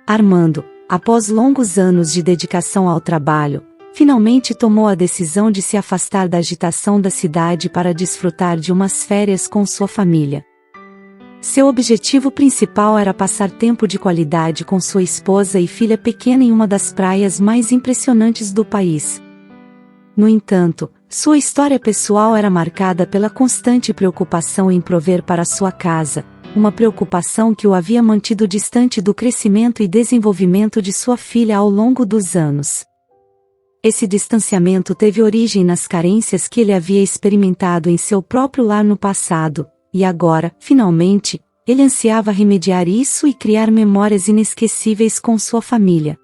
Armando, após longos anos de dedicação ao trabalho, finalmente tomou a decisão de se afastar da agitação da cidade para desfrutar de umas férias com sua família. Seu objetivo principal era passar tempo de qualidade com sua esposa e filha pequena em uma das praias mais impressionantes do país. No entanto, sua história pessoal era marcada pela constante preocupação em prover para sua casa, uma preocupação que o havia mantido distante do crescimento e desenvolvimento de sua filha ao longo dos anos. Esse distanciamento teve origem nas carências que ele havia experimentado em seu próprio lar no passado, e agora, finalmente, ele ansiava remediar isso e criar memórias inesquecíveis com sua família.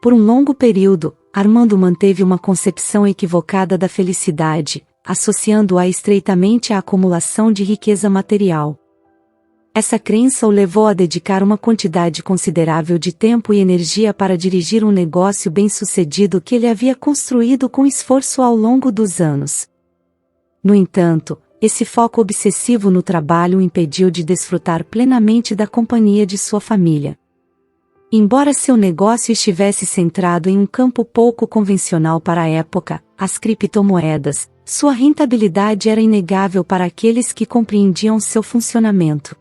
Por um longo período, Armando manteve uma concepção equivocada da felicidade, associando-a estreitamente à acumulação de riqueza material. Essa crença o levou a dedicar uma quantidade considerável de tempo e energia para dirigir um negócio bem-sucedido que ele havia construído com esforço ao longo dos anos. No entanto, esse foco obsessivo no trabalho o impediu de desfrutar plenamente da companhia de sua família. Embora seu negócio estivesse centrado em um campo pouco convencional para a época, as criptomoedas, sua rentabilidade era inegável para aqueles que compreendiam seu funcionamento.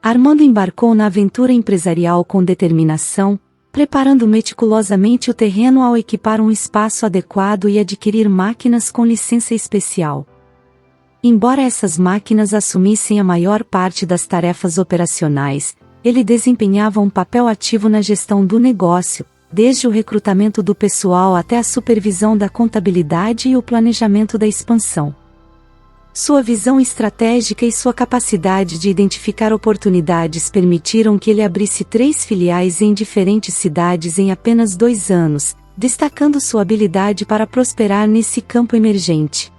Armando embarcou na aventura empresarial com determinação, preparando meticulosamente o terreno ao equipar um espaço adequado e adquirir máquinas com licença especial. Embora essas máquinas assumissem a maior parte das tarefas operacionais, ele desempenhava um papel ativo na gestão do negócio, desde o recrutamento do pessoal até a supervisão da contabilidade e o planejamento da expansão. Sua visão estratégica e sua capacidade de identificar oportunidades permitiram que ele abrisse 3 filiais em diferentes cidades em apenas 2 anos, destacando sua habilidade para prosperar nesse campo emergente.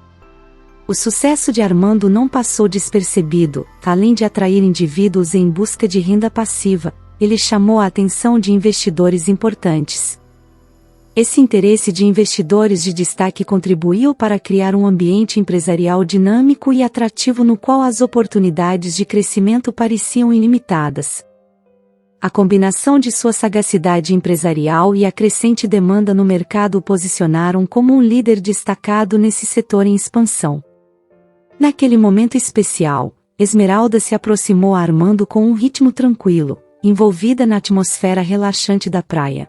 O sucesso de Armando não passou despercebido, além de atrair indivíduos em busca de renda passiva, ele chamou a atenção de investidores importantes. Esse interesse de investidores de destaque contribuiu para criar um ambiente empresarial dinâmico e atrativo no qual as oportunidades de crescimento pareciam ilimitadas. A combinação de sua sagacidade empresarial e a crescente demanda no mercado o posicionaram como um líder destacado nesse setor em expansão. Naquele momento especial, Esmeralda se aproximou a Armando com um ritmo tranquilo, envolvida na atmosfera relaxante da praia.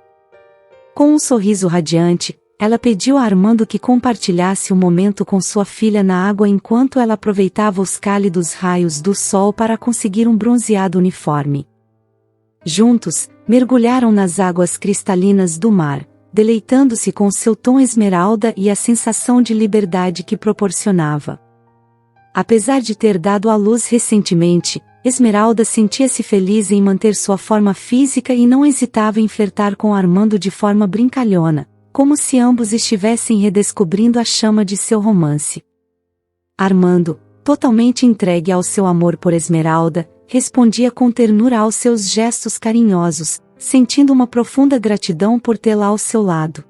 Com um sorriso radiante, ela pediu a Armando que compartilhasse o momento com sua filha na água enquanto ela aproveitava os cálidos raios do sol para conseguir um bronzeado uniforme. Juntos, mergulharam nas águas cristalinas do mar, deleitando-se com seu tom esmeralda e a sensação de liberdade que proporcionava. Apesar de ter dado à luz recentemente, Esmeralda sentia-se feliz em manter sua forma física e não hesitava em flertar com Armando de forma brincalhona, como se ambos estivessem redescobrindo a chama de seu romance. Armando, totalmente entregue ao seu amor por Esmeralda, respondia com ternura aos seus gestos carinhosos, sentindo uma profunda gratidão por tê-la ao seu lado.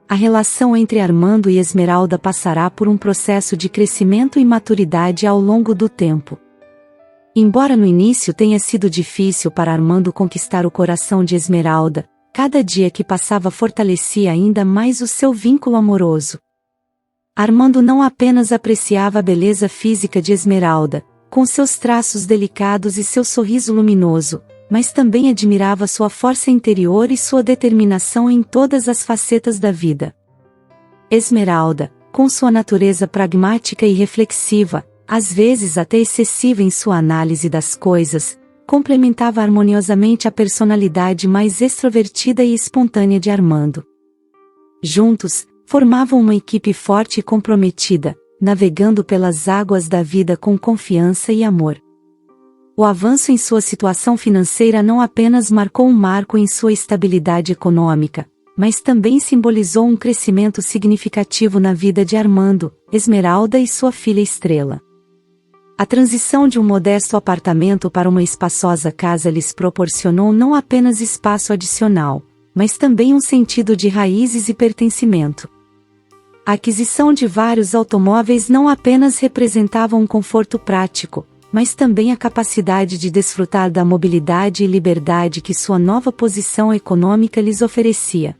A relação entre Armando e Esmeralda passará por um processo de crescimento e maturidade ao longo do tempo. Embora no início tenha sido difícil para Armando conquistar o coração de Esmeralda, cada dia que passava fortalecia ainda mais o seu vínculo amoroso. Armando não apenas apreciava a beleza física de Esmeralda, com seus traços delicados e seu sorriso luminoso, mas também admirava sua força interior e sua determinação em todas as facetas da vida. Esmeralda, com sua natureza pragmática e reflexiva, às vezes até excessiva em sua análise das coisas, complementava harmoniosamente a personalidade mais extrovertida e espontânea de Armando. Juntos, formavam uma equipe forte e comprometida, navegando pelas águas da vida com confiança e amor. O avanço em sua situação financeira não apenas marcou um marco em sua estabilidade econômica, mas também simbolizou um crescimento significativo na vida de Armando, Esmeralda e sua filha Estrela. A transição de um modesto apartamento para uma espaçosa casa lhes proporcionou não apenas espaço adicional, mas também um sentido de raízes e pertencimento. A aquisição de vários automóveis não apenas representava um conforto prático, mas também a capacidade de desfrutar da mobilidade e liberdade que sua nova posição econômica lhes oferecia.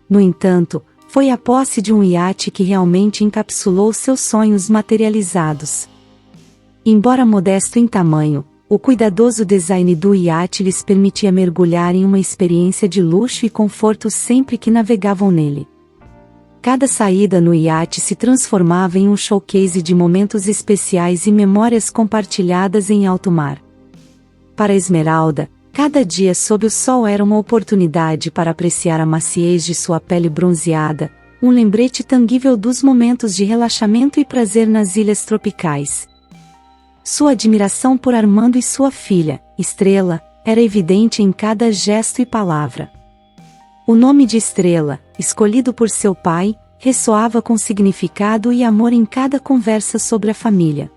No entanto, foi a posse de um iate que realmente encapsulou seus sonhos materializados. Embora modesto em tamanho, o cuidadoso design do iate lhes permitia mergulhar em uma experiência de luxo e conforto sempre que navegavam nele. Cada saída no iate se transformava em um showcase de momentos especiais e memórias compartilhadas em alto mar. Para Esmeralda, cada dia sob o sol era uma oportunidade para apreciar a maciez de sua pele bronzeada, um lembrete tangível dos momentos de relaxamento e prazer nas ilhas tropicais. Sua admiração por Armando e sua filha, Estrela, era evidente em cada gesto e palavra. O nome de Estrela, escolhido por seu pai, ressoava com significado e amor em cada conversa sobre a família.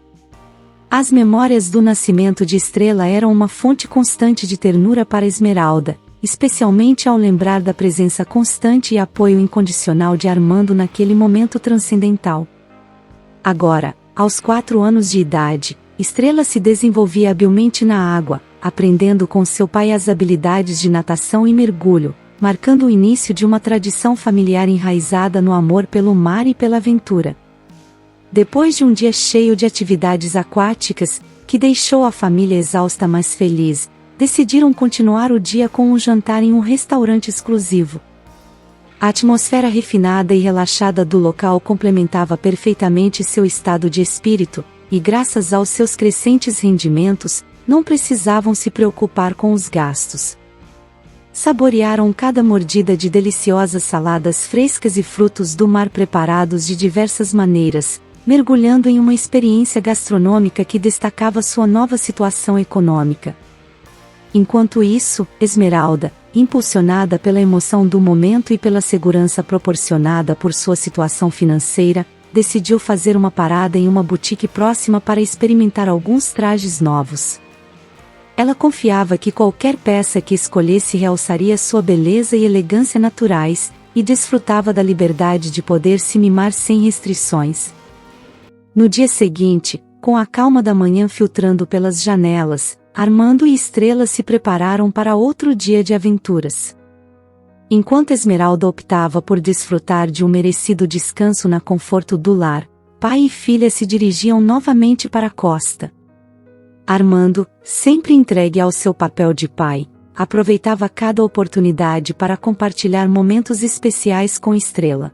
As memórias do nascimento de Estrela eram uma fonte constante de ternura para Esmeralda, especialmente ao lembrar da presença constante e apoio incondicional de Armando naquele momento transcendental. Agora, aos 4 anos de idade, Estrela se desenvolvia habilmente na água, aprendendo com seu pai as habilidades de natação e mergulho, marcando o início de uma tradição familiar enraizada no amor pelo mar e pela aventura. Depois de um dia cheio de atividades aquáticas, que deixou a família exausta mas feliz, decidiram continuar o dia com um jantar em um restaurante exclusivo. A atmosfera refinada e relaxada do local complementava perfeitamente seu estado de espírito, e graças aos seus crescentes rendimentos, não precisavam se preocupar com os gastos. Saborearam cada mordida de deliciosas saladas frescas e frutos do mar preparados de diversas maneiras, mergulhando em uma experiência gastronômica que destacava sua nova situação econômica. Enquanto isso, Esmeralda, impulsionada pela emoção do momento e pela segurança proporcionada por sua situação financeira, decidiu fazer uma parada em uma boutique próxima para experimentar alguns trajes novos. Ela confiava que qualquer peça que escolhesse realçaria sua beleza e elegância naturais, e desfrutava da liberdade de poder se mimar sem restrições. No dia seguinte, com a calma da manhã filtrando pelas janelas, Armando e Estrela se prepararam para outro dia de aventuras. Enquanto Esmeralda optava por desfrutar de um merecido descanso no conforto do lar, pai e filha se dirigiam novamente para a costa. Armando, sempre entregue ao seu papel de pai, aproveitava cada oportunidade para compartilhar momentos especiais com Estrela.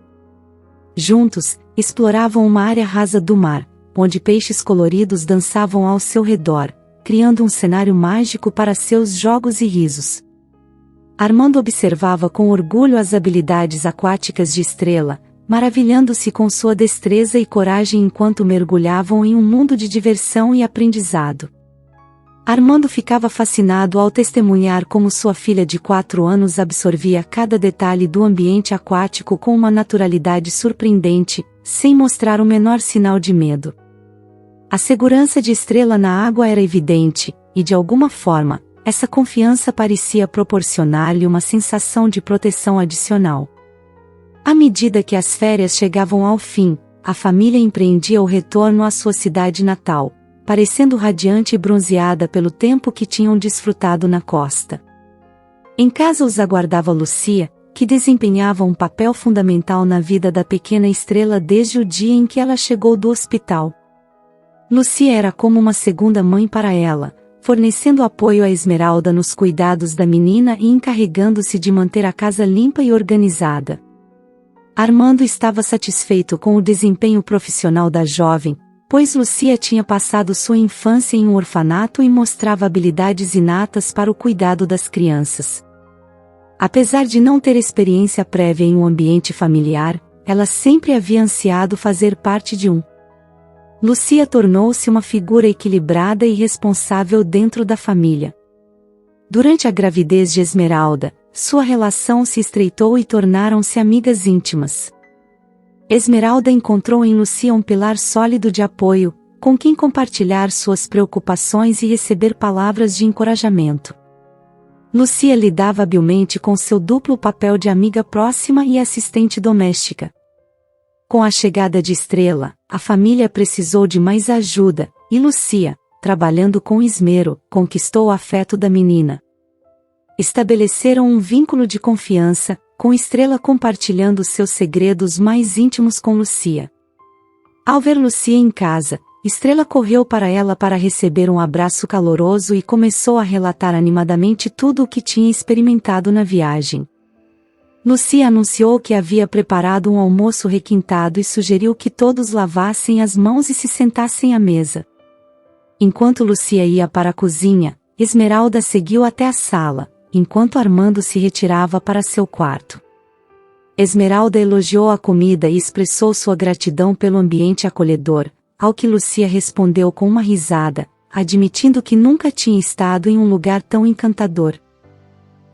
Juntos, exploravam uma área rasa do mar, onde peixes coloridos dançavam ao seu redor, criando um cenário mágico para seus jogos e risos. Armando observava com orgulho as habilidades aquáticas de Estrela, maravilhando-se com sua destreza e coragem enquanto mergulhavam em um mundo de diversão e aprendizado. Armando ficava fascinado ao testemunhar como sua filha de 4 anos absorvia cada detalhe do ambiente aquático com uma naturalidade surpreendente, sem mostrar o menor sinal de medo. A segurança de Estrela na água era evidente, e de alguma forma, essa confiança parecia proporcionar-lhe uma sensação de proteção adicional. À medida que as férias chegavam ao fim, a família empreendia o retorno à sua cidade natal, parecendo radiante e bronzeada pelo tempo que tinham desfrutado na costa. Em casa os aguardava Lucia, que desempenhava um papel fundamental na vida da pequena Estrela desde o dia em que ela chegou do hospital. Lucia era como uma segunda mãe para ela, fornecendo apoio a Esmeralda nos cuidados da menina e encarregando-se de manter a casa limpa e organizada. Armando estava satisfeito com o desempenho profissional da jovem, pois Lucia tinha passado sua infância em um orfanato e mostrava habilidades inatas para o cuidado das crianças. Apesar de não ter experiência prévia em um ambiente familiar, ela sempre havia ansiado fazer parte de um. Lucia tornou-se uma figura equilibrada e responsável dentro da família. Durante a gravidez de Esmeralda, sua relação se estreitou e tornaram-se amigas íntimas. Esmeralda encontrou em Lucia um pilar sólido de apoio, com quem compartilhar suas preocupações e receber palavras de encorajamento. Lucia lidava habilmente com seu duplo papel de amiga próxima e assistente doméstica. Com a chegada de Estrela, a família precisou de mais ajuda, e Lucia, trabalhando com esmero, conquistou o afeto da menina. Estabeleceram um vínculo de confiança, com Estrela compartilhando seus segredos mais íntimos com Lucia. Ao ver Lucia em casa, Estrela correu para ela para receber um abraço caloroso e começou a relatar animadamente tudo o que tinha experimentado na viagem. Lucia anunciou que havia preparado um almoço requintado e sugeriu que todos lavassem as mãos e se sentassem à mesa. Enquanto Lucia ia para a cozinha, Esmeralda seguiu até a sala, enquanto Armando se retirava para seu quarto. Esmeralda elogiou a comida e expressou sua gratidão pelo ambiente acolhedor, ao que Lucia respondeu com uma risada, admitindo que nunca tinha estado em um lugar tão encantador.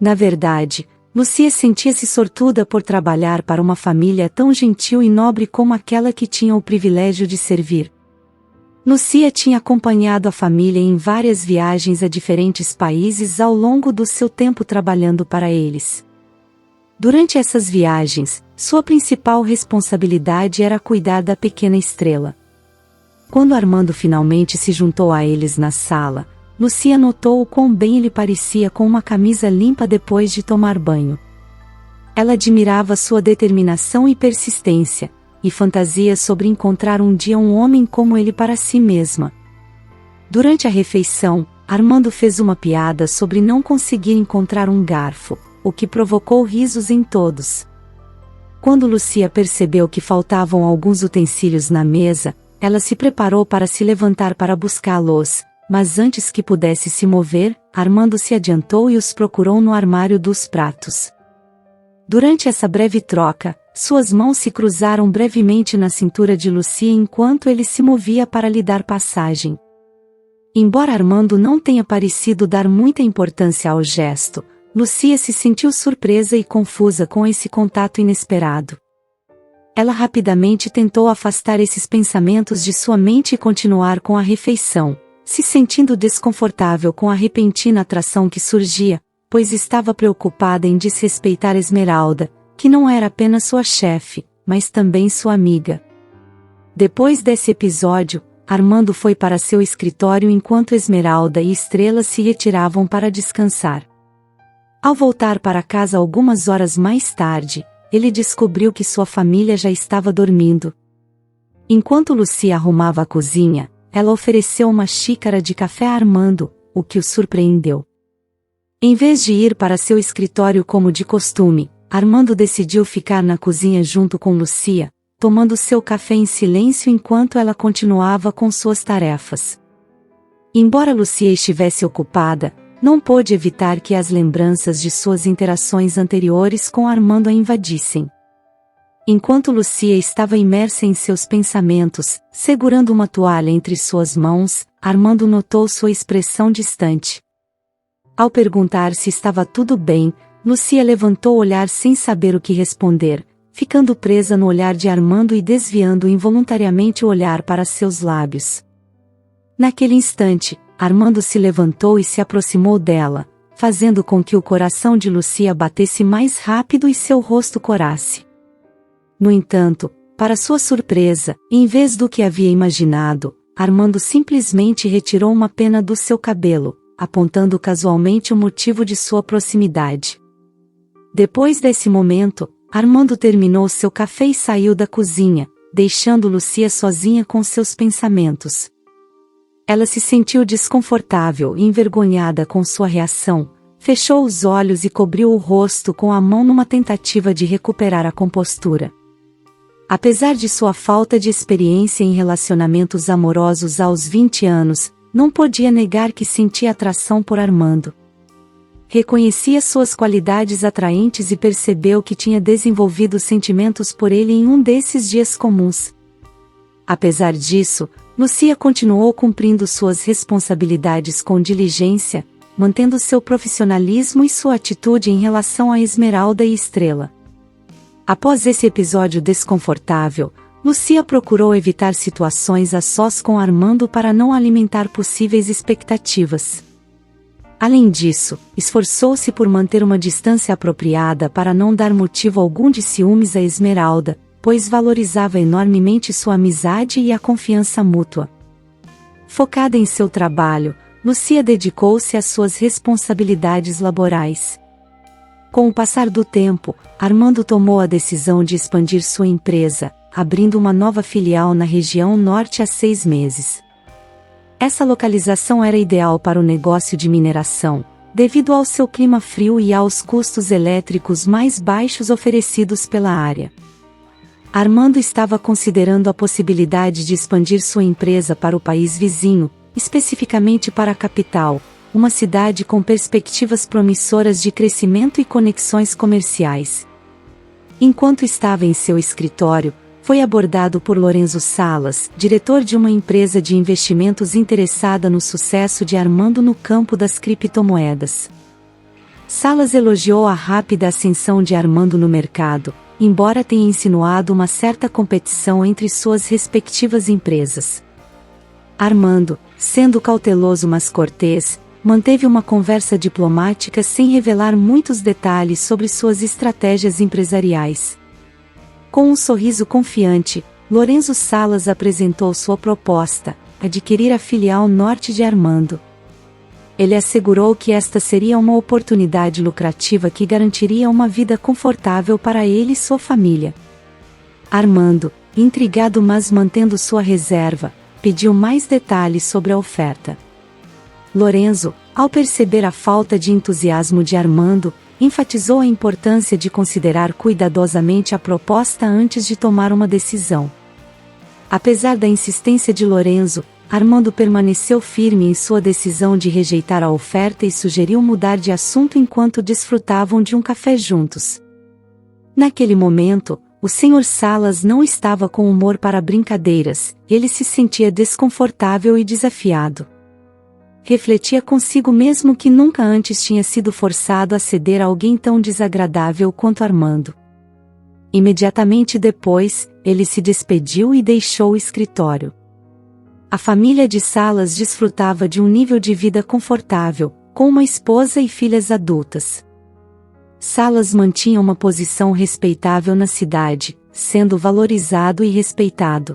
Na verdade, Lucia sentia-se sortuda por trabalhar para uma família tão gentil e nobre como aquela que tinha o privilégio de servir. Lucia tinha acompanhado a família em várias viagens a diferentes países ao longo do seu tempo trabalhando para eles. Durante essas viagens, sua principal responsabilidade era cuidar da pequena Estrela. Quando Armando finalmente se juntou a eles na sala, Lucia notou o quão bem ele parecia com uma camisa limpa depois de tomar banho. Ela admirava sua determinação e persistência, e fantasia sobre encontrar um dia um homem como ele para si mesma. Durante a refeição, Armando fez uma piada sobre não conseguir encontrar um garfo, o que provocou risos em todos. Quando Lucia percebeu que faltavam alguns utensílios na mesa, ela se preparou para se levantar para buscá-los, mas antes que pudesse se mover, Armando se adiantou e os procurou no armário dos pratos. Durante essa breve troca, suas mãos se cruzaram brevemente na cintura de Lucia enquanto ele se movia para lhe dar passagem. Embora Armando não tenha parecido dar muita importância ao gesto, Lucia se sentiu surpresa e confusa com esse contato inesperado. Ela rapidamente tentou afastar esses pensamentos de sua mente e continuar com a refeição, se sentindo desconfortável com a repentina atração que surgia, pois estava preocupada em desrespeitar Esmeralda, que não era apenas sua chefe, mas também sua amiga. Depois desse episódio, Armando foi para seu escritório enquanto Esmeralda e Estrela se retiravam para descansar. Ao voltar para casa algumas horas mais tarde, ele descobriu que sua família já estava dormindo. Enquanto Lucia arrumava a cozinha, ela ofereceu uma xícara de café a Armando, o que o surpreendeu. Em vez de ir para seu escritório como de costume, Armando decidiu ficar na cozinha junto com Lucia, tomando seu café em silêncio enquanto ela continuava com suas tarefas. Embora Lucia estivesse ocupada, não pôde evitar que as lembranças de suas interações anteriores com Armando a invadissem. Enquanto Lucia estava imersa em seus pensamentos, segurando uma toalha entre suas mãos, Armando notou sua expressão distante. Ao perguntar se estava tudo bem, Lucia levantou o olhar sem saber o que responder, ficando presa no olhar de Armando e desviando involuntariamente o olhar para seus lábios. Naquele instante, Armando se levantou e se aproximou dela, fazendo com que o coração de Lucia batesse mais rápido e seu rosto corasse. No entanto, para sua surpresa, em vez do que havia imaginado, Armando simplesmente retirou uma pena do seu cabelo, apontando casualmente o motivo de sua proximidade. Depois desse momento, Armando terminou seu café e saiu da cozinha, deixando Lucia sozinha com seus pensamentos. Ela se sentiu desconfortável e envergonhada com sua reação, fechou os olhos e cobriu o rosto com a mão numa tentativa de recuperar a compostura. Apesar de sua falta de experiência em relacionamentos amorosos aos 20 anos, não podia negar que sentia atração por Armando. Reconhecia suas qualidades atraentes e percebeu que tinha desenvolvido sentimentos por ele em um desses dias comuns. Apesar disso, Lucia continuou cumprindo suas responsabilidades com diligência, mantendo seu profissionalismo e sua atitude em relação a Esmeralda e Estrela. Após esse episódio desconfortável, Lucia procurou evitar situações a sós com Armando para não alimentar possíveis expectativas. Além disso, esforçou-se por manter uma distância apropriada para não dar motivo algum de ciúmes a Esmeralda, pois valorizava enormemente sua amizade e a confiança mútua. Focada em seu trabalho, Lúcia dedicou-se às suas responsabilidades laborais. Com o passar do tempo, Armando tomou a decisão de expandir sua empresa, abrindo uma nova filial na região norte há 6 meses. Essa localização era ideal para o negócio de mineração, devido ao seu clima frio e aos custos elétricos mais baixos oferecidos pela área. Armando estava considerando a possibilidade de expandir sua empresa para o país vizinho, especificamente para a capital, uma cidade com perspectivas promissoras de crescimento e conexões comerciais. Enquanto estava em seu escritório, foi abordado por Lorenzo Salas, diretor de uma empresa de investimentos interessada no sucesso de Armando no campo das criptomoedas. Salas elogiou a rápida ascensão de Armando no mercado, embora tenha insinuado uma certa competição entre suas respectivas empresas. Armando, sendo cauteloso mas cortês, manteve uma conversa diplomática sem revelar muitos detalhes sobre suas estratégias empresariais. Com um sorriso confiante, Lorenzo Salas apresentou sua proposta: adquirir a filial norte de Armando. Ele assegurou que esta seria uma oportunidade lucrativa que garantiria uma vida confortável para ele e sua família. Armando, intrigado mas mantendo sua reserva, pediu mais detalhes sobre a oferta. Lorenzo, ao perceber a falta de entusiasmo de Armando, enfatizou a importância de considerar cuidadosamente a proposta antes de tomar uma decisão. Apesar da insistência de Lorenzo, Armando permaneceu firme em sua decisão de rejeitar a oferta e sugeriu mudar de assunto enquanto desfrutavam de um café juntos. Naquele momento, o Sr. Salas não estava com humor para brincadeiras, ele se sentia desconfortável e desafiado. Refletia consigo mesmo que nunca antes tinha sido forçado a ceder a alguém tão desagradável quanto Armando. Imediatamente depois, ele se despediu e deixou o escritório. A família de Salas desfrutava de um nível de vida confortável, com uma esposa e filhas adultas. Salas mantinha uma posição respeitável na cidade, sendo valorizado e respeitado.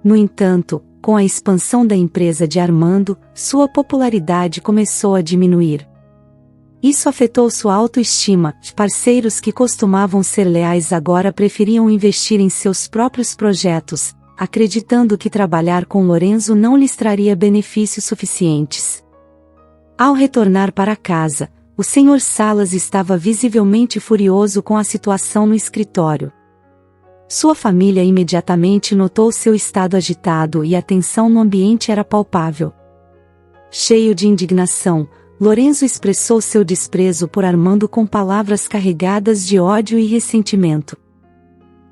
No entanto, com a expansão da empresa de Armando, sua popularidade começou a diminuir. Isso afetou sua autoestima. Parceiros que costumavam ser leais agora preferiam investir em seus próprios projetos, acreditando que trabalhar com Lorenzo não lhes traria benefícios suficientes. Ao retornar para casa, o Sr. Salas estava visivelmente furioso com a situação no escritório. Sua família imediatamente notou seu estado agitado e a tensão no ambiente era palpável. Cheio de indignação, Lorenzo expressou seu desprezo por Armando com palavras carregadas de ódio e ressentimento.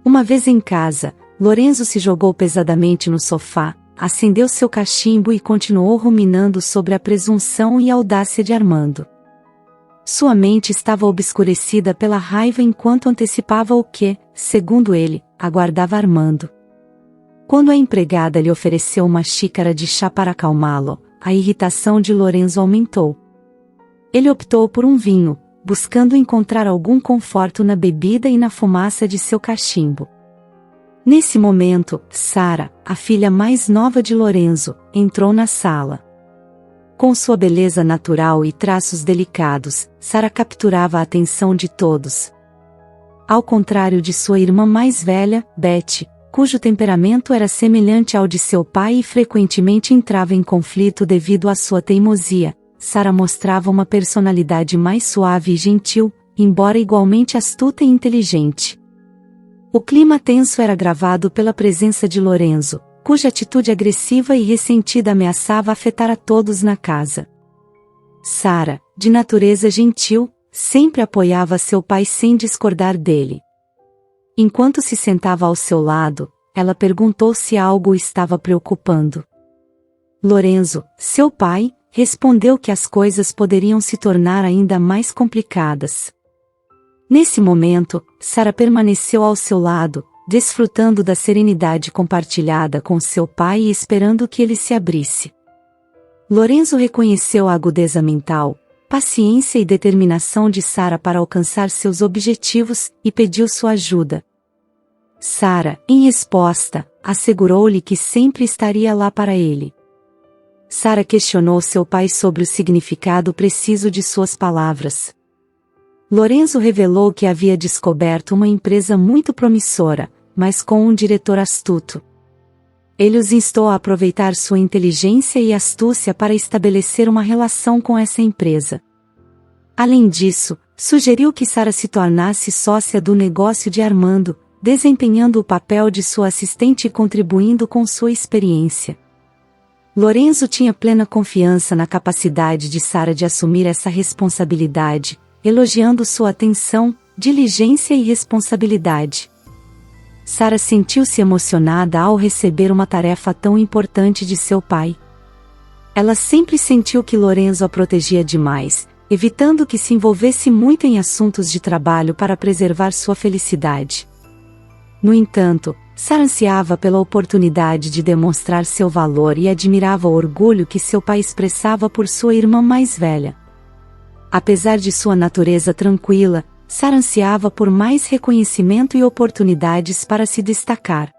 Uma vez em casa, Lorenzo se jogou pesadamente no sofá, acendeu seu cachimbo e continuou ruminando sobre a presunção e audácia de Armando. Sua mente estava obscurecida pela raiva enquanto antecipava o que, segundo ele, aguardava Armando. Quando a empregada lhe ofereceu uma xícara de chá para acalmá-lo, a irritação de Lorenzo aumentou. Ele optou por um vinho, buscando encontrar algum conforto na bebida e na fumaça de seu cachimbo. Nesse momento, Sara, a filha mais nova de Lorenzo, entrou na sala. Com sua beleza natural e traços delicados, Sara capturava a atenção de todos. Ao contrário de sua irmã mais velha, Betty, cujo temperamento era semelhante ao de seu pai e frequentemente entrava em conflito devido à sua teimosia, Sara mostrava uma personalidade mais suave e gentil, embora igualmente astuta e inteligente. O clima tenso era agravado pela presença de Lorenzo, cuja atitude agressiva e ressentida ameaçava afetar a todos na casa. Sara, de natureza gentil, sempre apoiava seu pai sem discordar dele. Enquanto se sentava ao seu lado, ela perguntou se algo o estava preocupando. Lorenzo, seu pai, respondeu que as coisas poderiam se tornar ainda mais complicadas. Nesse momento, Sara permaneceu ao seu lado, desfrutando da serenidade compartilhada com seu pai e esperando que ele se abrisse. Lorenzo reconheceu a agudeza mental, paciência e determinação de Sara para alcançar seus objetivos, e pediu sua ajuda. Sara, em resposta, assegurou-lhe que sempre estaria lá para ele. Sara questionou seu pai sobre o significado preciso de suas palavras. Lorenzo revelou que havia descoberto uma empresa muito promissora, mas com um diretor astuto. Ele os instou a aproveitar sua inteligência e astúcia para estabelecer uma relação com essa empresa. Além disso, sugeriu que Sara se tornasse sócia do negócio de Armando, desempenhando o papel de sua assistente e contribuindo com sua experiência. Lorenzo tinha plena confiança na capacidade de Sara de assumir essa responsabilidade, elogiando sua atenção, diligência e responsabilidade. Sara sentiu-se emocionada ao receber uma tarefa tão importante de seu pai. Ela sempre sentiu que Lorenzo a protegia demais, evitando que se envolvesse muito em assuntos de trabalho para preservar sua felicidade. No entanto, Sara ansiava pela oportunidade de demonstrar seu valor e admirava o orgulho que seu pai expressava por sua irmã mais velha. Apesar de sua natureza tranquila, Sara ansiava por mais reconhecimento e oportunidades para se destacar.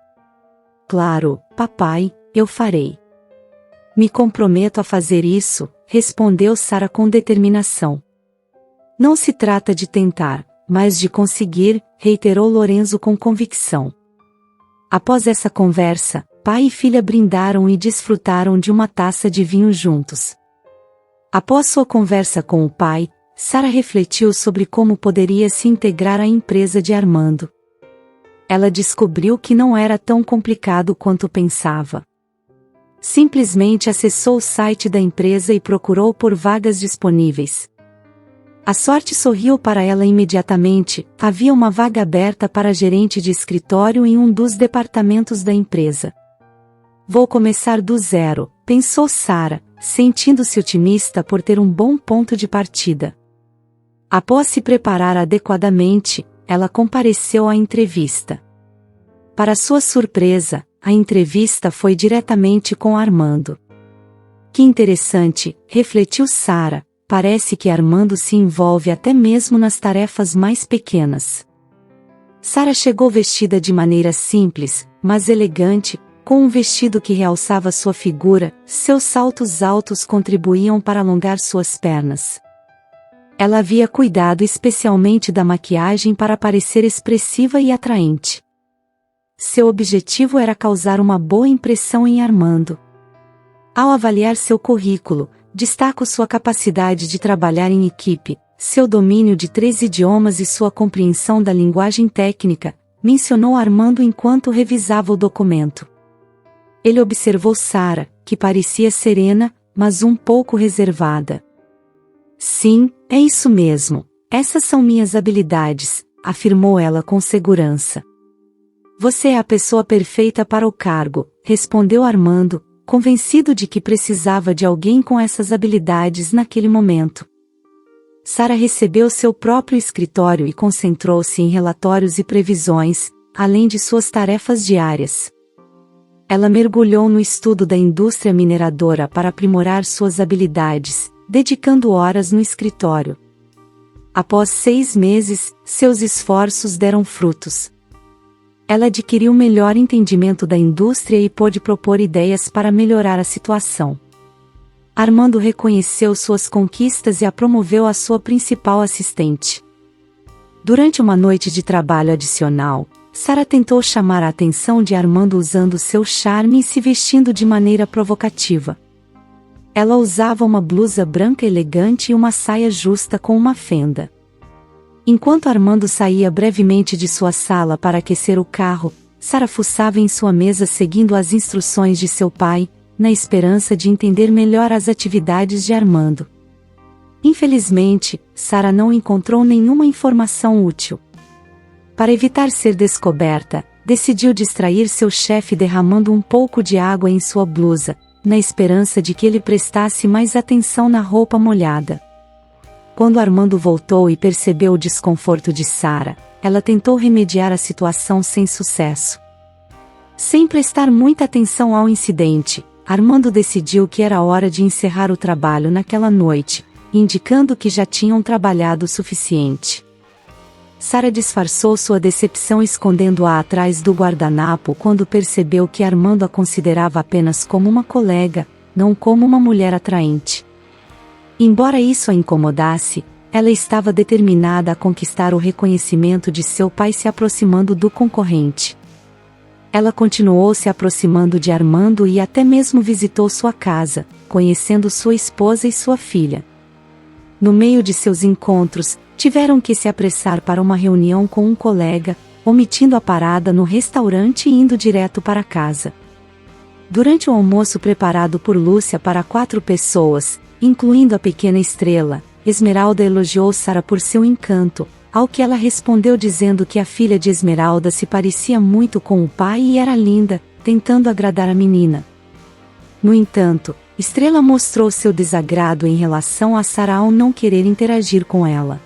Claro, papai, eu farei. Me comprometo a fazer isso, respondeu Sara com determinação. Não se trata de tentar, mas de conseguir, reiterou Lorenzo com convicção. Após essa conversa, pai e filha brindaram e desfrutaram de uma taça de vinho juntos. Após sua conversa com o pai, Sara refletiu sobre como poderia se integrar à empresa de Armando. Ela descobriu que não era tão complicado quanto pensava. Simplesmente acessou o site da empresa e procurou por vagas disponíveis. A sorte sorriu para ela imediatamente, havia uma vaga aberta para gerente de escritório em um dos departamentos da empresa. Vou começar do zero, pensou Sara, sentindo-se otimista por ter um bom ponto de partida. Após se preparar adequadamente, ela compareceu à entrevista. Para sua surpresa, a entrevista foi diretamente com Armando. Que interessante, refletiu Sara. Parece que Armando se envolve até mesmo nas tarefas mais pequenas. Sara chegou vestida de maneira simples, mas elegante, com um vestido que realçava sua figura, seus saltos altos contribuíam para alongar suas pernas. Ela havia cuidado especialmente da maquiagem para parecer expressiva e atraente. Seu objetivo era causar uma boa impressão em Armando. Ao avaliar seu currículo, destaco sua capacidade de trabalhar em equipe, seu domínio de 3 idiomas e sua compreensão da linguagem técnica, mencionou Armando enquanto revisava o documento. Ele observou Sara, que parecia serena, mas um pouco reservada. Sim, é isso mesmo, essas são minhas habilidades, afirmou ela com segurança. Você é a pessoa perfeita para o cargo, respondeu Armando, convencido de que precisava de alguém com essas habilidades naquele momento. Sara recebeu seu próprio escritório e concentrou-se em relatórios e previsões, além de suas tarefas diárias. Ela mergulhou no estudo da indústria mineradora para aprimorar suas habilidades, dedicando horas no escritório. Após 6 meses, seus esforços deram frutos. Ela adquiriu melhor entendimento da indústria e pôde propor ideias para melhorar a situação. Armando reconheceu suas conquistas e a promoveu a sua principal assistente. Durante uma noite de trabalho adicional, Sara tentou chamar a atenção de Armando usando seu charme e se vestindo de maneira provocativa. Ela usava uma blusa branca elegante e uma saia justa com uma fenda. Enquanto Armando saía brevemente de sua sala para aquecer o carro, Sara fuçava em sua mesa seguindo as instruções de seu pai, na esperança de entender melhor as atividades de Armando. Infelizmente, Sara não encontrou nenhuma informação útil. Para evitar ser descoberta, decidiu distrair seu chefe derramando um pouco de água em sua blusa, na esperança de que ele prestasse mais atenção na roupa molhada. Quando Armando voltou e percebeu o desconforto de Sara, ela tentou remediar a situação sem sucesso. Sem prestar muita atenção ao incidente, Armando decidiu que era hora de encerrar o trabalho naquela noite, indicando que já tinham trabalhado o suficiente. Sara disfarçou sua decepção escondendo-a atrás do guardanapo quando percebeu que Armando a considerava apenas como uma colega, não como uma mulher atraente. Embora isso a incomodasse, ela estava determinada a conquistar o reconhecimento de seu pai se aproximando do concorrente. Ela continuou se aproximando de Armando e até mesmo visitou sua casa, conhecendo sua esposa e sua filha. No meio de seus encontros, tiveram que se apressar para uma reunião com um colega, omitindo a parada no restaurante e indo direto para casa. Durante o almoço preparado por Lúcia para 4 pessoas, incluindo a pequena Estrela, Esmeralda elogiou Sara por seu encanto, ao que ela respondeu dizendo que a filha de Esmeralda se parecia muito com o pai e era linda, tentando agradar a menina. No entanto, Estrela mostrou seu desagrado em relação a Sara ao não querer interagir com ela.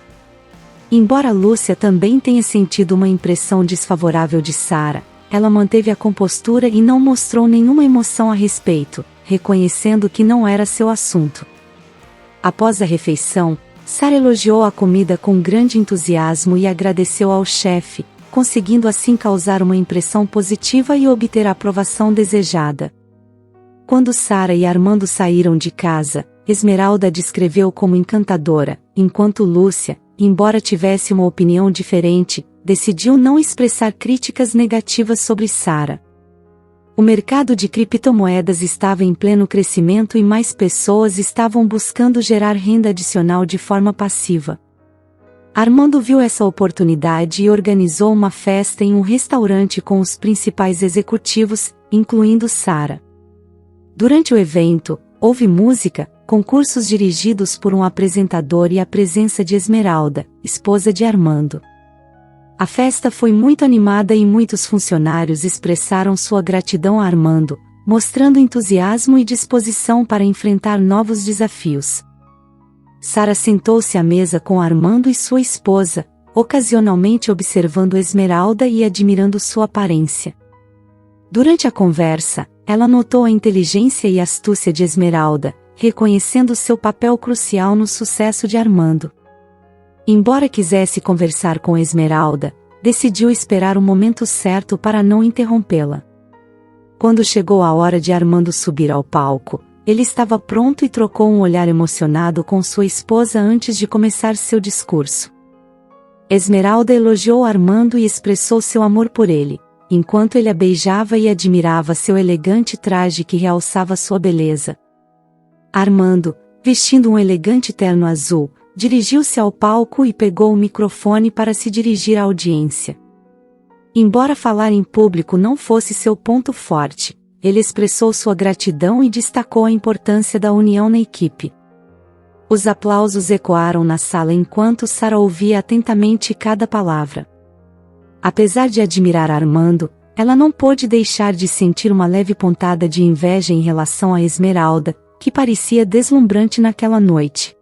Embora Lúcia também tenha sentido uma impressão desfavorável de Sara, ela manteve a compostura e não mostrou nenhuma emoção a respeito, reconhecendo que não era seu assunto. Após a refeição, Sara elogiou a comida com grande entusiasmo e agradeceu ao chefe, conseguindo assim causar uma impressão positiva e obter a aprovação desejada. Quando Sara e Armando saíram de casa, Esmeralda a descreveu como encantadora, enquanto Lúcia, embora tivesse uma opinião diferente, decidiu não expressar críticas negativas sobre Sara. O mercado de criptomoedas estava em pleno crescimento e mais pessoas estavam buscando gerar renda adicional de forma passiva. Armando viu essa oportunidade e organizou uma festa em um restaurante com os principais executivos, incluindo Sara. Durante o evento, houve música, concursos dirigidos por um apresentador e a presença de Esmeralda, esposa de Armando. A festa foi muito animada e muitos funcionários expressaram sua gratidão a Armando, mostrando entusiasmo e disposição para enfrentar novos desafios. Sara sentou-se à mesa com Armando e sua esposa, ocasionalmente observando Esmeralda e admirando sua aparência. Durante a conversa, ela notou a inteligência e astúcia de Esmeralda, reconhecendo seu papel crucial no sucesso de Armando. Embora quisesse conversar com Esmeralda, decidiu esperar o momento certo para não interrompê-la. Quando chegou a hora de Armando subir ao palco, ele estava pronto e trocou um olhar emocionado com sua esposa antes de começar seu discurso. Esmeralda elogiou Armando e expressou seu amor por ele, enquanto ele a beijava e admirava seu elegante traje que realçava sua beleza. Armando, vestindo um elegante terno azul, dirigiu-se ao palco e pegou o microfone para se dirigir à audiência. Embora falar em público não fosse seu ponto forte, ele expressou sua gratidão e destacou a importância da união na equipe. Os aplausos ecoaram na sala enquanto Sara ouvia atentamente cada palavra. Apesar de admirar Armando, ela não pôde deixar de sentir uma leve pontada de inveja em relação a Esmeralda, que parecia deslumbrante naquela noite.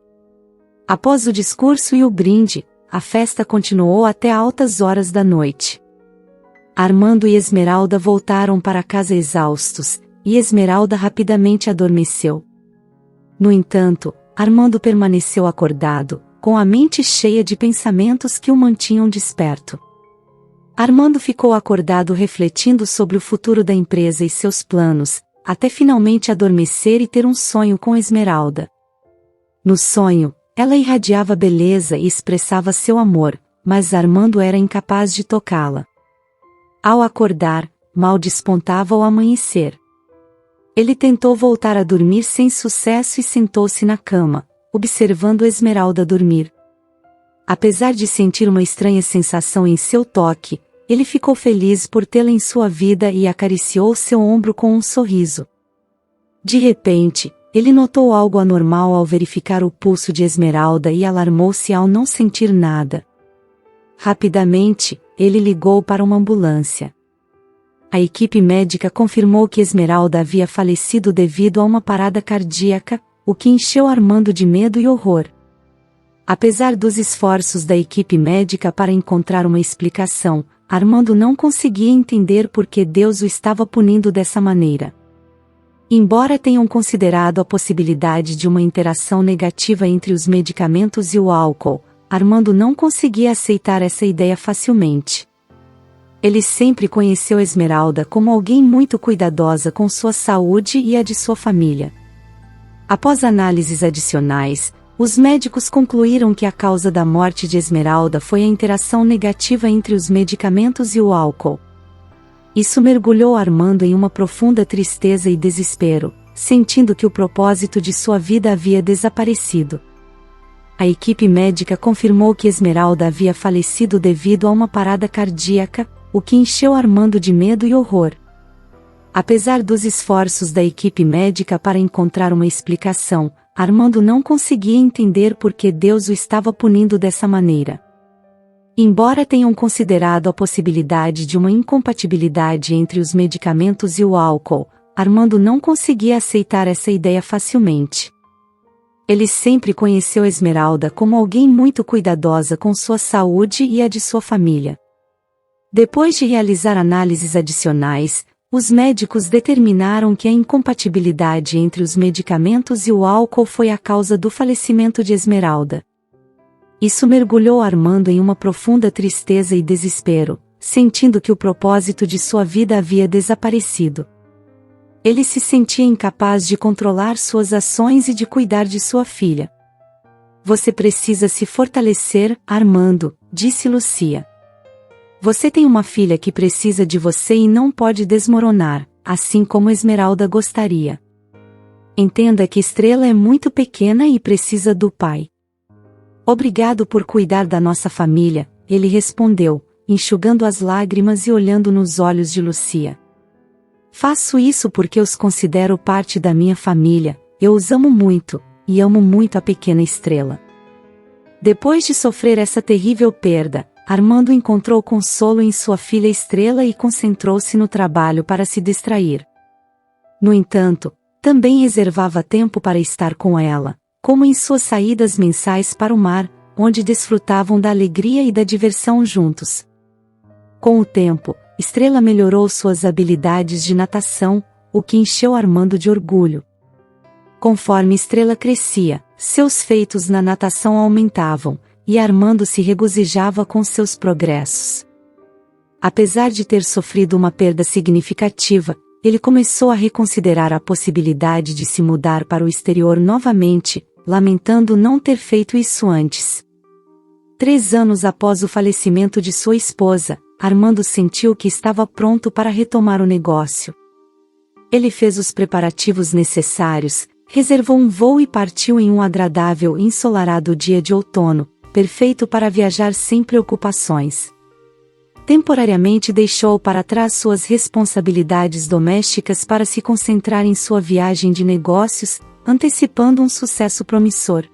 Após o discurso e o brinde, a festa continuou até altas horas da noite. Armando e Esmeralda voltaram para casa exaustos, e Esmeralda rapidamente adormeceu. No entanto, Armando permaneceu acordado, com a mente cheia de pensamentos que o mantinham desperto. Armando ficou acordado refletindo sobre o futuro da empresa e seus planos, até finalmente adormecer e ter um sonho com Esmeralda. No sonho, ela irradiava beleza e expressava seu amor, mas Armando era incapaz de tocá-la. Ao acordar, mal despontava o amanhecer. Ele tentou voltar a dormir sem sucesso e sentou-se na cama, observando Esmeralda dormir. Apesar de sentir uma estranha sensação em seu toque, ele ficou feliz por tê-la em sua vida e acariciou seu ombro com um sorriso. De repente, ele notou algo anormal ao verificar o pulso de Esmeralda e alarmou-se ao não sentir nada. Rapidamente, ele ligou para uma ambulância. A equipe médica confirmou que Esmeralda havia falecido devido a uma parada cardíaca, o que encheu Armando de medo e horror. Apesar dos esforços da equipe médica para encontrar uma explicação, Armando não conseguia entender por que Deus o estava punindo dessa maneira. Embora tenham considerado a possibilidade de uma interação negativa entre os medicamentos e o álcool, Armando não conseguia aceitar essa ideia facilmente. Ele sempre conheceu Esmeralda como alguém muito cuidadosa com sua saúde e a de sua família. Após análises adicionais, os médicos concluíram que a causa da morte de Esmeralda foi a interação negativa entre os medicamentos e o álcool. Isso mergulhou Armando em uma profunda tristeza e desespero, sentindo que o propósito de sua vida havia desaparecido. A equipe médica confirmou que Esmeralda havia falecido devido a uma parada cardíaca, o que encheu Armando de medo e horror. Apesar dos esforços da equipe médica para encontrar uma explicação, Armando não conseguia entender por que Deus o estava punindo dessa maneira. Embora tenham considerado a possibilidade de uma incompatibilidade entre os medicamentos e o álcool, Armando não conseguia aceitar essa ideia facilmente. Ele sempre conheceu Esmeralda como alguém muito cuidadosa com sua saúde e a de sua família. Depois de realizar análises adicionais, os médicos determinaram que a incompatibilidade entre os medicamentos e o álcool foi a causa do falecimento de Esmeralda. Isso mergulhou Armando em uma profunda tristeza e desespero, sentindo que o propósito de sua vida havia desaparecido. Ele se sentia incapaz de controlar suas ações e de cuidar de sua filha. Você precisa se fortalecer, Armando, disse Lucia. Você tem uma filha que precisa de você e não pode desmoronar, assim como Esmeralda gostaria. Entenda que Estrela é muito pequena e precisa do pai. Obrigado por cuidar da nossa família, ele respondeu, enxugando as lágrimas e olhando nos olhos de Lucia. Faço isso porque os considero parte da minha família, eu os amo muito, e amo muito a pequena Estrela. Depois de sofrer essa terrível perda, Armando encontrou consolo em sua filha Estrela e concentrou-se no trabalho para se distrair. No entanto, também reservava tempo para estar com ela, como em suas saídas mensais para o mar, onde desfrutavam da alegria e da diversão juntos. Com o tempo, Estrela melhorou suas habilidades de natação, o que encheu Armando de orgulho. Conforme Estrela crescia, seus feitos na natação aumentavam, e Armando se regozijava com seus progressos. Apesar de ter sofrido uma perda significativa, ele começou a reconsiderar a possibilidade de se mudar para o exterior novamente, lamentando não ter feito isso antes. 3 anos após o falecimento de sua esposa, Armando sentiu que estava pronto para retomar o negócio. Ele fez os preparativos necessários, reservou um voo e partiu em um agradável e ensolarado dia de outono, perfeito para viajar sem preocupações. Temporariamente deixou para trás suas responsabilidades domésticas para se concentrar em sua viagem de negócios, antecipando um sucesso promissor.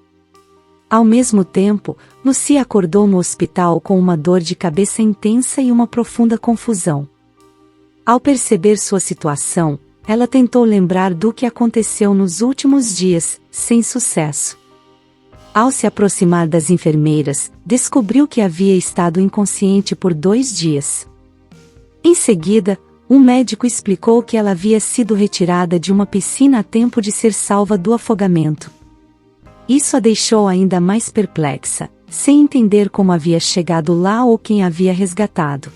Ao mesmo tempo, Lucia acordou no hospital com uma dor de cabeça intensa e uma profunda confusão. Ao perceber sua situação, ela tentou lembrar do que aconteceu nos últimos dias, sem sucesso. Ao se aproximar das enfermeiras, descobriu que havia estado inconsciente por 2 dias. Em seguida, um médico explicou que ela havia sido retirada de uma piscina a tempo de ser salva do afogamento. Isso a deixou ainda mais perplexa, sem entender como havia chegado lá ou quem a havia resgatado.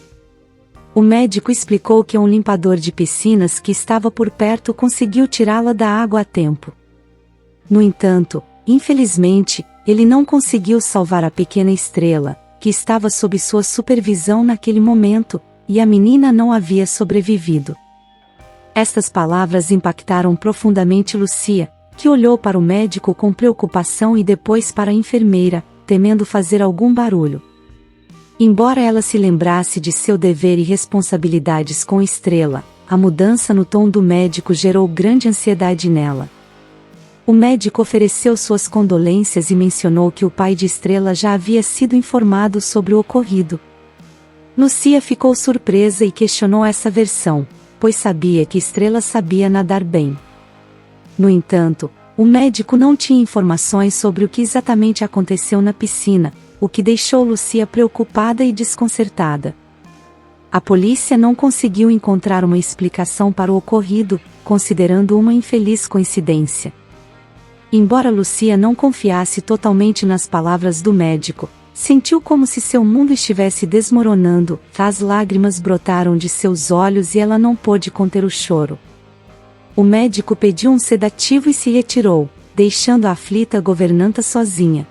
O médico explicou que um limpador de piscinas que estava por perto conseguiu tirá-la da água a tempo. No entanto, infelizmente, ele não conseguiu salvar a pequena Estrela, que estava sob sua supervisão naquele momento, e a menina não havia sobrevivido. Estas palavras impactaram profundamente Lucia, que olhou para o médico com preocupação e depois para a enfermeira, temendo fazer algum barulho. Embora ela se lembrasse de seu dever e responsabilidades com Estrela, a mudança no tom do médico gerou grande ansiedade nela. O médico ofereceu suas condolências e mencionou que o pai de Estrela já havia sido informado sobre o ocorrido. Lucia ficou surpresa e questionou essa versão, pois sabia que Estrela sabia nadar bem. No entanto, o médico não tinha informações sobre o que exatamente aconteceu na piscina, o que deixou Lucia preocupada e desconcertada. A polícia não conseguiu encontrar uma explicação para o ocorrido, considerando uma infeliz coincidência. Embora Lucia não confiasse totalmente nas palavras do médico, sentiu como se seu mundo estivesse desmoronando, as lágrimas brotaram de seus olhos e ela não pôde conter o choro. O médico pediu um sedativo e se retirou, deixando a aflita governanta sozinha.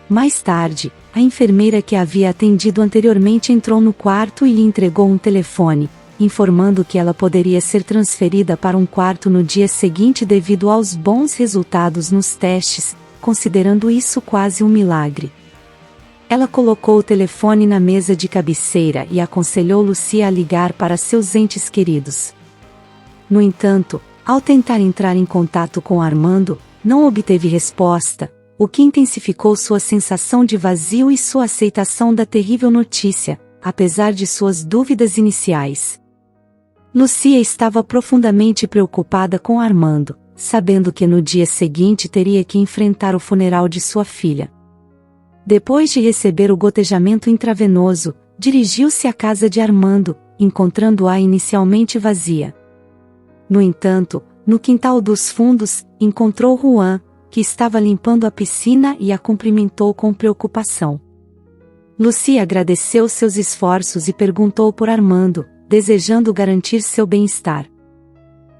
Mais tarde, a enfermeira que a havia atendido anteriormente entrou no quarto e lhe entregou um telefone, informando que ela poderia ser transferida para um quarto no dia seguinte devido aos bons resultados nos testes, considerando isso quase um milagre. Ela colocou o telefone na mesa de cabeceira e aconselhou Lucia a ligar para seus entes queridos. No entanto, ao tentar entrar em contato com Armando, não obteve resposta, o que intensificou sua sensação de vazio e sua aceitação da terrível notícia, apesar de suas dúvidas iniciais. Lucia estava profundamente preocupada com Armando, sabendo que no dia seguinte teria que enfrentar o funeral de sua filha. Depois de receber o gotejamento intravenoso, dirigiu-se à casa de Armando, encontrando-a inicialmente vazia. No entanto, no quintal dos fundos, encontrou Juan, que estava limpando a piscina e a cumprimentou com preocupação. Lucia agradeceu seus esforços e perguntou por Armando, desejando garantir seu bem-estar.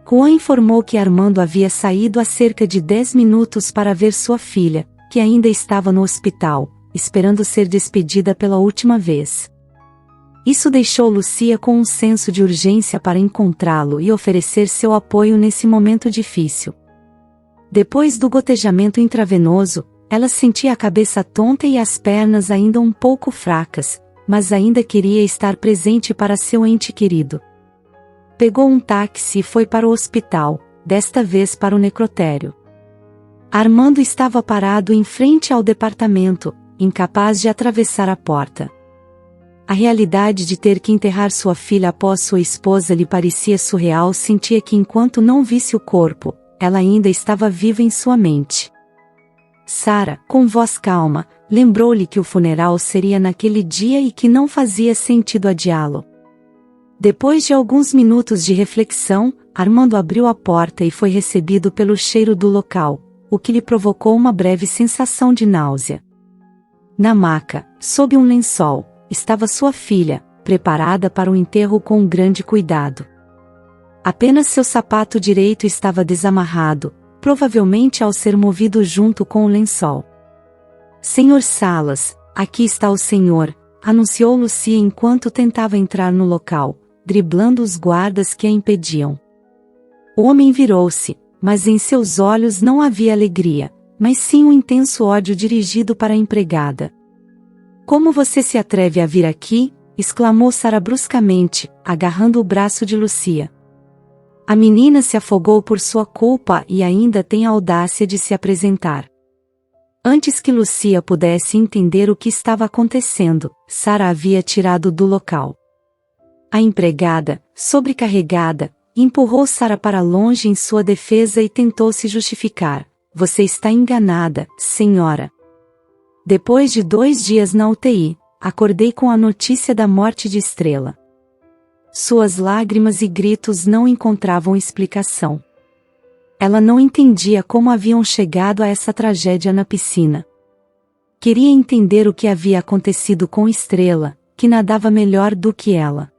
Juan informou que Armando havia saído há cerca de 10 minutos para ver sua filha, que ainda estava no hospital, esperando ser despedida pela última vez. Isso deixou Lucia com um senso de urgência para encontrá-lo e oferecer seu apoio nesse momento difícil. Depois do gotejamento intravenoso, ela sentia a cabeça tonta e as pernas ainda um pouco fracas, mas ainda queria estar presente para seu ente querido. Pegou um táxi e foi para o hospital, desta vez para o necrotério. Armando estava parado em frente ao departamento, incapaz de atravessar a porta. A realidade de ter que enterrar sua filha após sua esposa lhe parecia surreal. Sentia que enquanto não visse o corpo, ela ainda estava viva em sua mente. Sara, com voz calma, lembrou-lhe que o funeral seria naquele dia e que não fazia sentido adiá-lo. Depois de alguns minutos de reflexão, Armando abriu a porta e foi recebido pelo cheiro do local, o que lhe provocou uma breve sensação de náusea. Na maca, sob um lençol, estava sua filha, preparada para o enterro com grande cuidado. Apenas seu sapato direito estava desamarrado, provavelmente ao ser movido junto com o lençol. "Senhor Salas, aqui está o senhor", anunciou Lucia enquanto tentava entrar no local, driblando os guardas que a impediam. O homem virou-se, mas em seus olhos não havia alegria, mas sim um intenso ódio dirigido para a empregada. "Como você se atreve a vir aqui?", exclamou Sara bruscamente, agarrando o braço de Lucia. A menina se afogou por sua culpa e ainda tem a audácia de se apresentar. Antes que Lucia pudesse entender o que estava acontecendo, Sara havia tirado do local. A empregada, sobrecarregada, empurrou Sara para longe em sua defesa e tentou se justificar. "Você está enganada, senhora. Depois de 2 dias na UTI, acordei com a notícia da morte de Estrela." Suas lágrimas e gritos não encontravam explicação. Ela não entendia como haviam chegado a essa tragédia na piscina. Queria entender o que havia acontecido com Estrela, que nadava melhor do que ela.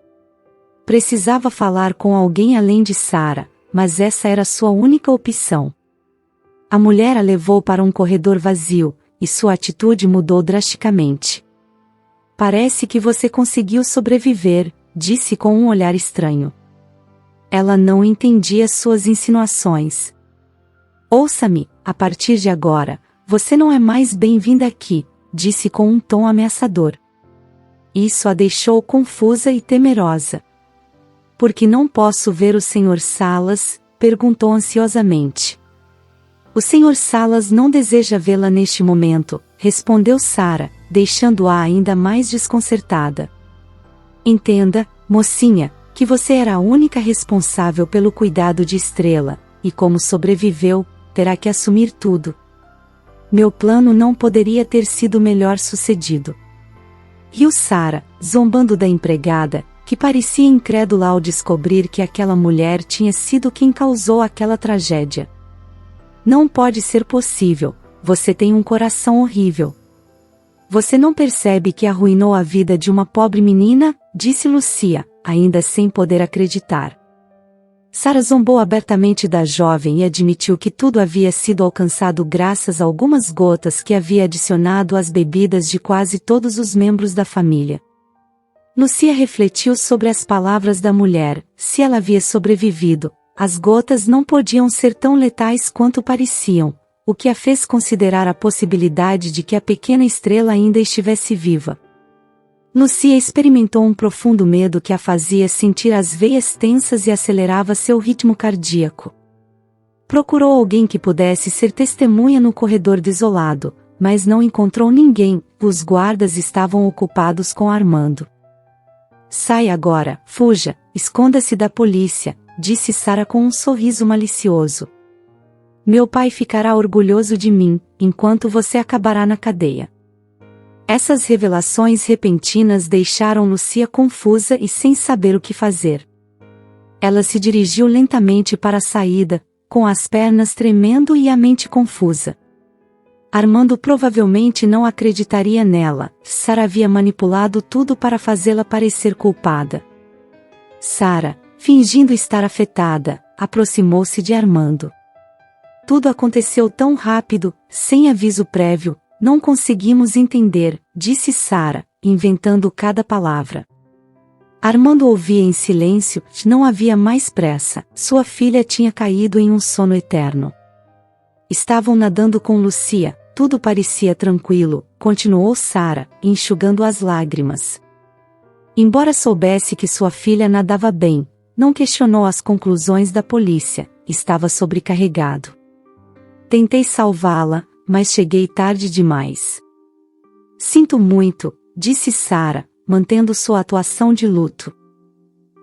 Precisava falar com alguém além de Sara, mas essa era sua única opção. A mulher a levou para um corredor vazio, e sua atitude mudou drasticamente. "Parece que você conseguiu sobreviver", disse com um olhar estranho. Ela não entendia suas insinuações. "Ouça-me, a partir de agora, você não é mais bem-vinda aqui", disse com um tom ameaçador. Isso a deixou confusa e temerosa. "Por que não posso ver o Sr. Salas?", perguntou ansiosamente. "O Sr. Salas não deseja vê-la neste momento", respondeu Sara, deixando-a ainda mais desconcertada. "Entenda, mocinha, que você era a única responsável pelo cuidado de Estrela, e como sobreviveu, terá que assumir tudo. Meu plano não poderia ter sido melhor sucedido." Riu Sara, zombando da empregada, que parecia incrédula ao descobrir que aquela mulher tinha sido quem causou aquela tragédia. "Não pode ser possível, você tem um coração horrível. Você não percebe que arruinou a vida de uma pobre menina?", disse Lucia, ainda sem poder acreditar. Sara zombou abertamente da jovem e admitiu que tudo havia sido alcançado graças a algumas gotas que havia adicionado às bebidas de quase todos os membros da família. Lucia refletiu sobre as palavras da mulher. Se ela havia sobrevivido, as gotas não podiam ser tão letais quanto pareciam, o que a fez considerar a possibilidade de que a pequena estrela ainda estivesse viva. Lucia experimentou um profundo medo que a fazia sentir as veias tensas e acelerava seu ritmo cardíaco. Procurou alguém que pudesse ser testemunha no corredor desolado, mas não encontrou ninguém. Os guardas estavam ocupados com Armando. Saia agora, fuja, esconda-se da polícia, disse Sara com um sorriso malicioso. Meu pai ficará orgulhoso de mim, enquanto você acabará na cadeia. Essas revelações repentinas deixaram Lucia confusa e sem saber o que fazer. Ela se dirigiu lentamente para a saída, com as pernas tremendo e a mente confusa. Armando provavelmente não acreditaria nela. Sara havia manipulado tudo para fazê-la parecer culpada. Sara, fingindo estar afetada, aproximou-se de Armando. Tudo aconteceu tão rápido, sem aviso prévio. Não conseguimos entender, disse Sara, inventando cada palavra. Armando ouvia em silêncio. Não havia mais pressa. Sua filha tinha caído em um sono eterno. Estavam nadando com Lucia. Tudo parecia tranquilo, continuou Sara, enxugando as lágrimas. Embora soubesse que sua filha nadava bem, não questionou as conclusões da polícia. Estava sobrecarregado. Tentei salvá-la, mas cheguei tarde demais. Sinto muito, disse Sara, mantendo sua atuação de luto.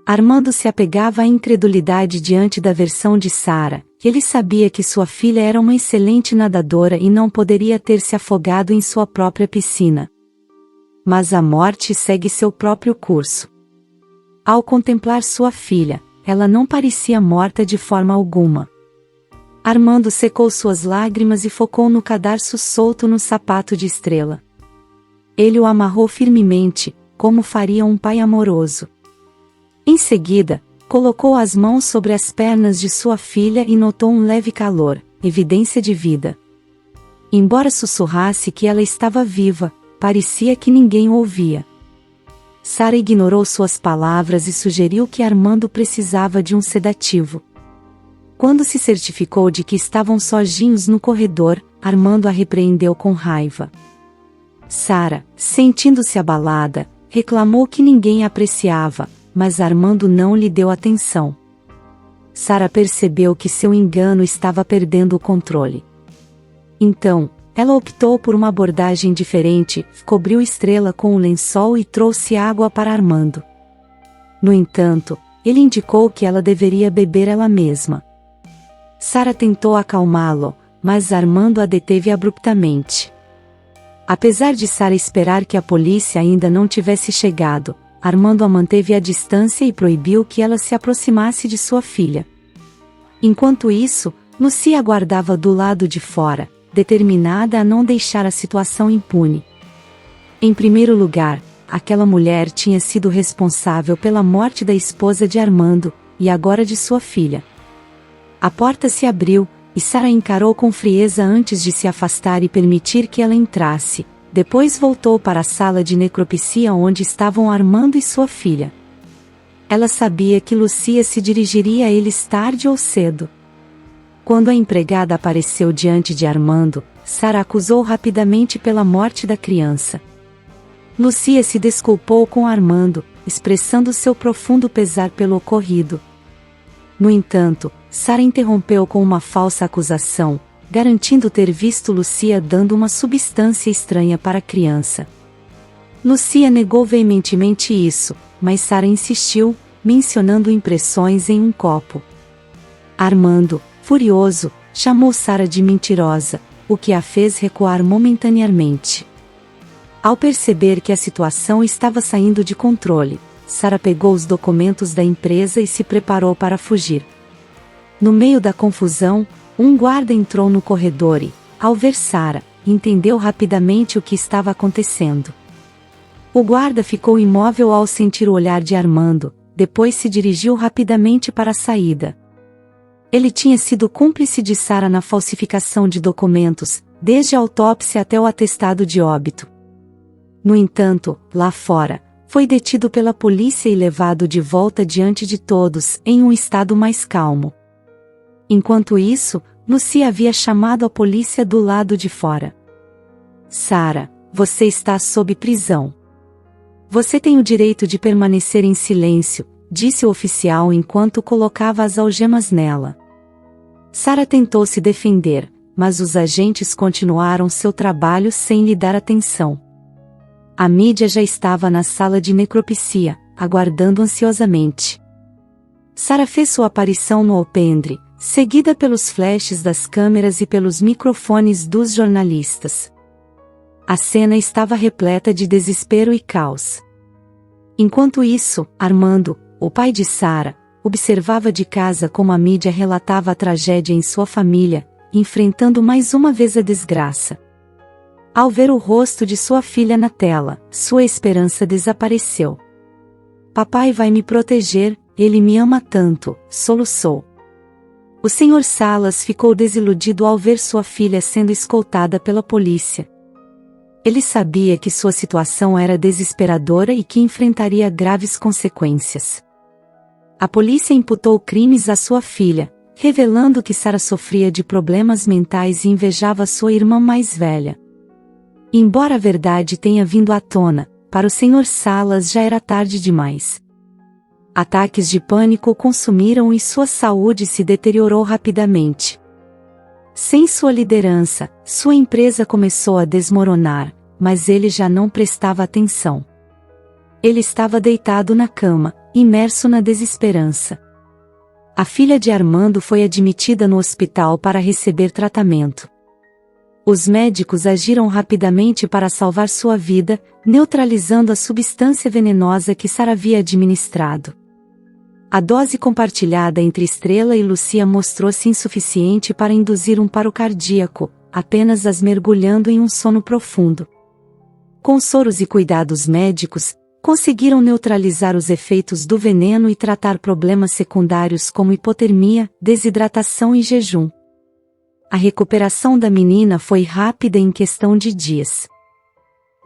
Armando se apegava à incredulidade diante da versão de Sara. Ele sabia que sua filha era uma excelente nadadora e não poderia ter se afogado em sua própria piscina. Mas a morte segue seu próprio curso. Ao contemplar sua filha, ela não parecia morta de forma alguma. Armando secou suas lágrimas e focou no cadarço solto no sapato de Estrela. Ele o amarrou firmemente, como faria um pai amoroso. Em seguida, colocou as mãos sobre as pernas de sua filha e notou um leve calor, evidência de vida. Embora sussurrasse que ela estava viva, parecia que ninguém o ouvia. Sara ignorou suas palavras e sugeriu que Armando precisava de um sedativo. Quando se certificou de que estavam sozinhos no corredor, Armando a repreendeu com raiva. Sara, sentindo-se abalada, reclamou que ninguém a apreciava, mas Armando não lhe deu atenção. Sara percebeu que seu engano estava perdendo o controle. Então, ela optou por uma abordagem diferente, cobriu Estrela com um lençol e trouxe água para Armando. No entanto, ele indicou que ela deveria beber ela mesma. Sara tentou acalmá-lo, mas Armando a deteve abruptamente. Apesar de Sara esperar que a polícia ainda não tivesse chegado, Armando a manteve à distância e proibiu que ela se aproximasse de sua filha. Enquanto isso, Lucia aguardava do lado de fora, determinada a não deixar a situação impune. Em primeiro lugar, aquela mulher tinha sido responsável pela morte da esposa de Armando, e agora de sua filha. A porta se abriu, e Sara encarou com frieza antes de se afastar e permitir que ela entrasse. Depois voltou para a sala de necropsia onde estavam Armando e sua filha. Ela sabia que Lucia se dirigiria a eles tarde ou cedo. Quando a empregada apareceu diante de Armando, Sara acusou rapidamente pela morte da criança. Lucia se desculpou com Armando, expressando seu profundo pesar pelo ocorrido. No entanto, Sara interrompeu com uma falsa acusação, garantindo ter visto Lucia dando uma substância estranha para a criança. Lucia negou veementemente isso, mas Sara insistiu, mencionando impressões em um copo. Armando, furioso, chamou Sara de mentirosa, o que a fez recuar momentaneamente. Ao perceber que a situação estava saindo de controle, Sara pegou os documentos da empresa e se preparou para fugir. No meio da confusão, um guarda entrou no corredor e, ao ver Sara, entendeu rapidamente o que estava acontecendo. O guarda ficou imóvel ao sentir o olhar de Armando, depois se dirigiu rapidamente para a saída. Ele tinha sido cúmplice de Sara na falsificação de documentos, desde a autópsia até o atestado de óbito. No entanto, lá fora, foi detido pela polícia e levado de volta diante de todos, em um estado mais calmo. Enquanto isso, Lucia havia chamado a polícia do lado de fora. Sara, você está sob prisão. Você tem o direito de permanecer em silêncio, disse o oficial enquanto colocava as algemas nela. Sara tentou se defender, mas os agentes continuaram seu trabalho sem lhe dar atenção. A mídia já estava na sala de necropsia, aguardando ansiosamente. Sara fez sua aparição no alpendre, seguida pelos flashes das câmeras e pelos microfones dos jornalistas. A cena estava repleta de desespero e caos. Enquanto isso, Armando, o pai de Sara, observava de casa como a mídia relatava a tragédia em sua família, enfrentando mais uma vez a desgraça. Ao ver o rosto de sua filha na tela, sua esperança desapareceu. Papai vai me proteger, ele me ama tanto, soluçou. O Sr. Salas ficou desiludido ao ver sua filha sendo escoltada pela polícia. Ele sabia que sua situação era desesperadora e que enfrentaria graves consequências. A polícia imputou crimes à sua filha, revelando que Sara sofria de problemas mentais e invejava sua irmã mais velha. Embora a verdade tenha vindo à tona, para o Sr. Salas já era tarde demais. Ataques de pânico o consumiram e sua saúde se deteriorou rapidamente. Sem sua liderança, sua empresa começou a desmoronar, mas ele já não prestava atenção. Ele estava deitado na cama, imerso na desesperança. A filha de Armando foi admitida no hospital para receber tratamento. Os médicos agiram rapidamente para salvar sua vida, neutralizando a substância venenosa que Sara havia administrado. A dose compartilhada entre Estrela e Lucia mostrou-se insuficiente para induzir um paro cardíaco, apenas as mergulhando em um sono profundo. Com soros e cuidados médicos, conseguiram neutralizar os efeitos do veneno e tratar problemas secundários como hipotermia, desidratação e jejum. A recuperação da menina foi rápida em questão de dias.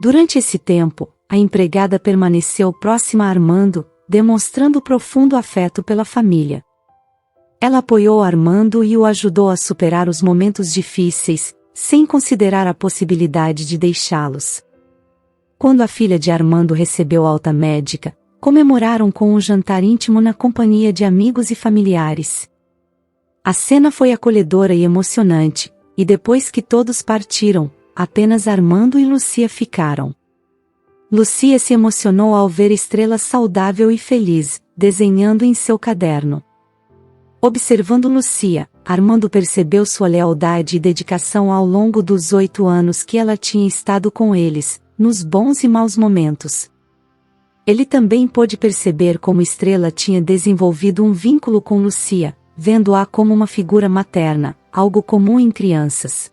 Durante esse tempo, a empregada permaneceu próxima a Armando, demonstrando profundo afeto pela família. Ela apoiou Armando e o ajudou a superar os momentos difíceis, sem considerar a possibilidade de deixá-los. Quando a filha de Armando recebeu alta médica, comemoraram com um jantar íntimo na companhia de amigos e familiares. A cena foi acolhedora e emocionante, e depois que todos partiram, apenas Armando e Lucia ficaram. Lucia se emocionou ao ver Estrela saudável e feliz, desenhando em seu caderno. Observando Lucia, Armando percebeu sua lealdade e dedicação ao longo dos 8 anos que ela tinha estado com eles, nos bons e maus momentos. Ele também pôde perceber como Estrela tinha desenvolvido um vínculo com Lucia, vendo-a como uma figura materna, algo comum em crianças.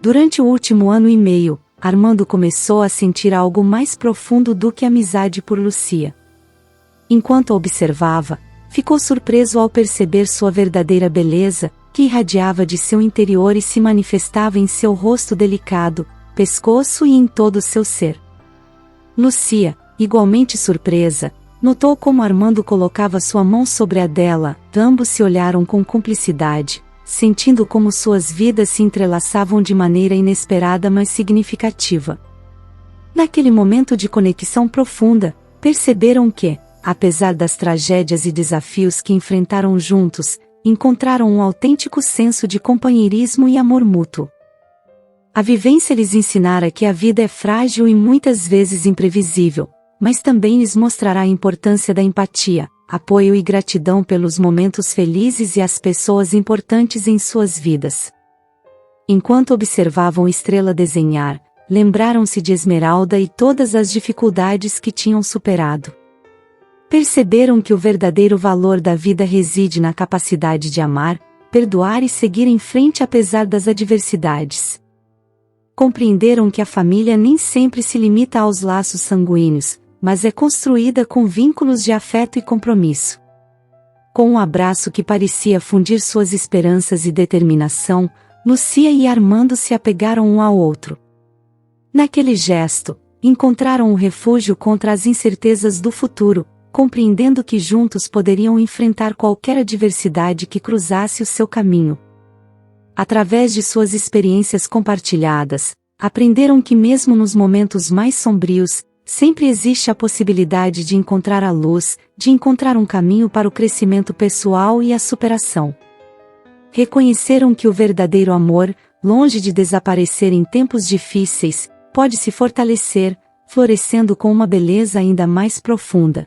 Durante o último ano e meio, Armando começou a sentir algo mais profundo do que amizade por Lucia. Enquanto a observava, ficou surpreso ao perceber sua verdadeira beleza, que irradiava de seu interior e se manifestava em seu rosto delicado, pescoço e em todo o seu ser. Lucia, igualmente surpresa, notou como Armando colocava sua mão sobre a dela, ambos se olharam com cumplicidade, sentindo como suas vidas se entrelaçavam de maneira inesperada mas significativa. Naquele momento de conexão profunda, perceberam que, apesar das tragédias e desafios que enfrentaram juntos, encontraram um autêntico senso de companheirismo e amor mútuo. A vivência lhes ensinara que a vida é frágil e muitas vezes imprevisível, mas também lhes mostrará a importância da empatia, apoio e gratidão pelos momentos felizes e as pessoas importantes em suas vidas. Enquanto observavam Estrela desenhar, lembraram-se de Esmeralda e todas as dificuldades que tinham superado. Perceberam que o verdadeiro valor da vida reside na capacidade de amar, perdoar e seguir em frente apesar das adversidades. Compreenderam que a família nem sempre se limita aos laços sanguíneos, mas é construída com vínculos de afeto e compromisso. com um abraço que parecia fundir suas esperanças e determinação, Lucia e Armando se apegaram um ao outro. Naquele gesto, encontraram um refúgio contra as incertezas do futuro, compreendendo que juntos poderiam enfrentar qualquer adversidade que cruzasse o seu caminho. Através de suas experiências compartilhadas, aprenderam que mesmo nos momentos mais sombrios, sempre existe a possibilidade de encontrar a luz, de encontrar um caminho para o crescimento pessoal e a superação. Reconheceram que o verdadeiro amor, longe de desaparecer em tempos difíceis, pode se fortalecer, florescendo com uma beleza ainda mais profunda.